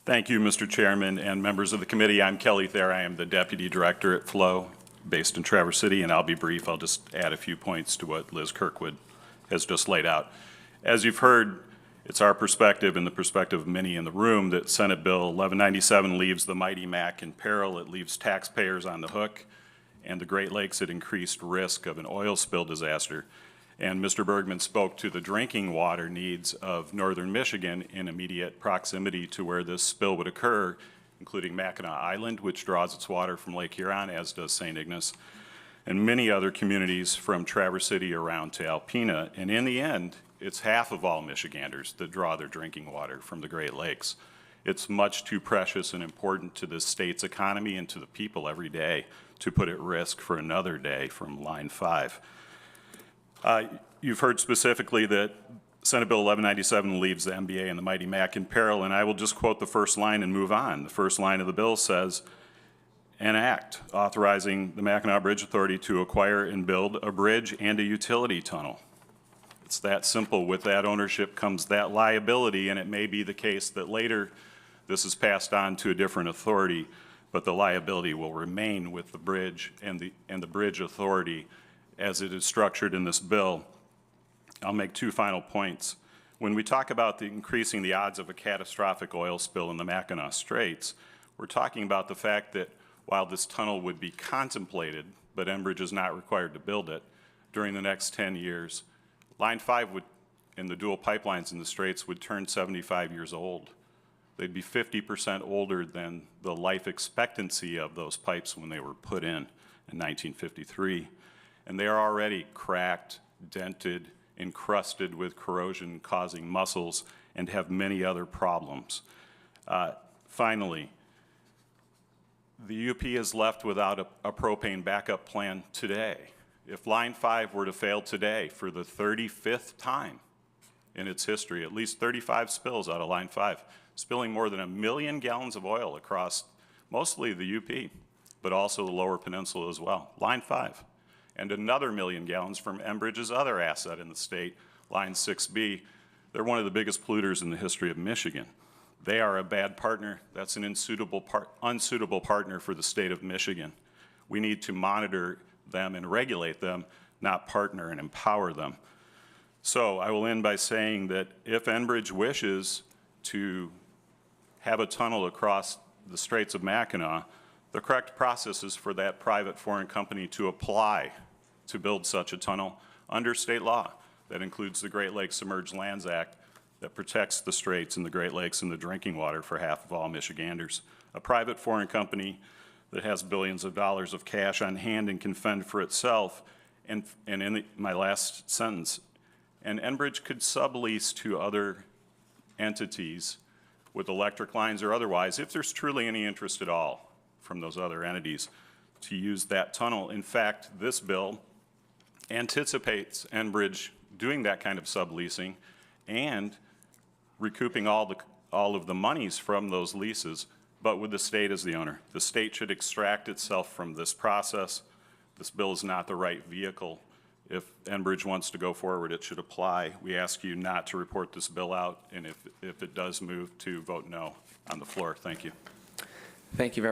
Thank you, Mr. Chairman and members of the committee. I'm Kelly Thayer. I am the Deputy Director at Flow, based in Traverse City, and I'll be brief. I'll just add a few points to what Liz Kirkwood has just laid out. As you've heard, it's our perspective and the perspective of many in the room that Senate Bill 1197 leaves the mighty MAC in peril. It leaves taxpayers on the hook and the Great Lakes at increased risk of an oil spill disaster. And Mr. Bergman spoke to the drinking water needs of northern Michigan in immediate proximity to where this spill would occur, including Mackinac Island, which draws its water from Lake Huron, as does St. Ignace, and many other communities from Traverse City around to Alpena. And in the end, it's half of all Michiganders that draw their drinking water from the Great Lakes. It's much too precious and important to this state's economy and to the people every day to put at risk for another day from Line 5. You've heard specifically that Senate Bill 1197 leaves the MBA and the mighty MAC in peril, and I will just quote the first line and move on. The first line of the bill says, "An act authorizing the Mackinac Bridge Authority to acquire and build a bridge and a utility tunnel." It's that simple. With that ownership comes that liability, and it may be the case that later this is passed on to a different authority, but the liability will remain with the bridge and the bridge authority as it is structured in this bill. I'll make two final points. When we talk about increasing the odds of a catastrophic oil spill in the Mackinac Straits, we're talking about the fact that while this tunnel would be contemplated, but Enbridge is not required to build it, during the next 10 years, Line 5 would, and the dual pipelines in the Straits would turn 75 years old. They'd be 50% older than the life expectancy of those pipes when they were put in 1953. And they are already cracked, dented, encrusted with corrosion-causing mussels, and have many other problems. Finally, the UP is left without a propane backup plan today. If Line 5 were to fail today for the 35th time in its history, at least 35 spills out of Line 5, spilling more than 1 million gallons of oil across mostly the UP, but also the Lower Peninsula as well, Line 5. And another 1 million gallons from Enbridge's other asset in the state, Line 6B. They're one of the biggest polluters in the history of Michigan. They are a bad partner. That's an unsuitable partner for the state of Michigan. We need to monitor them and regulate them, not partner and empower them. So I will end by saying that if Enbridge wishes to have a tunnel across the Straits of Mackinac, the correct process is for that private foreign company to apply to build such a tunnel under state law. That includes the Great Lakes Submerged Lands Act that protects the Straits and the Great Lakes and the drinking water for half of all Michiganders. A private foreign company that has billions of dollars of cash on hand and can fend for itself. And in my last sentence, and Enbridge could sublease to other entities with electric lines or otherwise, if there's truly any interest at all from those other entities to use that tunnel. In fact, this bill anticipates Enbridge doing that kind of subleasing and recouping all of the monies from those leases, but with the state as the owner. The state should extract itself from this process. This bill is not the right vehicle. If Enbridge wants to go forward, it should apply. We ask you not to report this bill out, and if it does move, to vote no on the floor. Thank you. Thank you very much.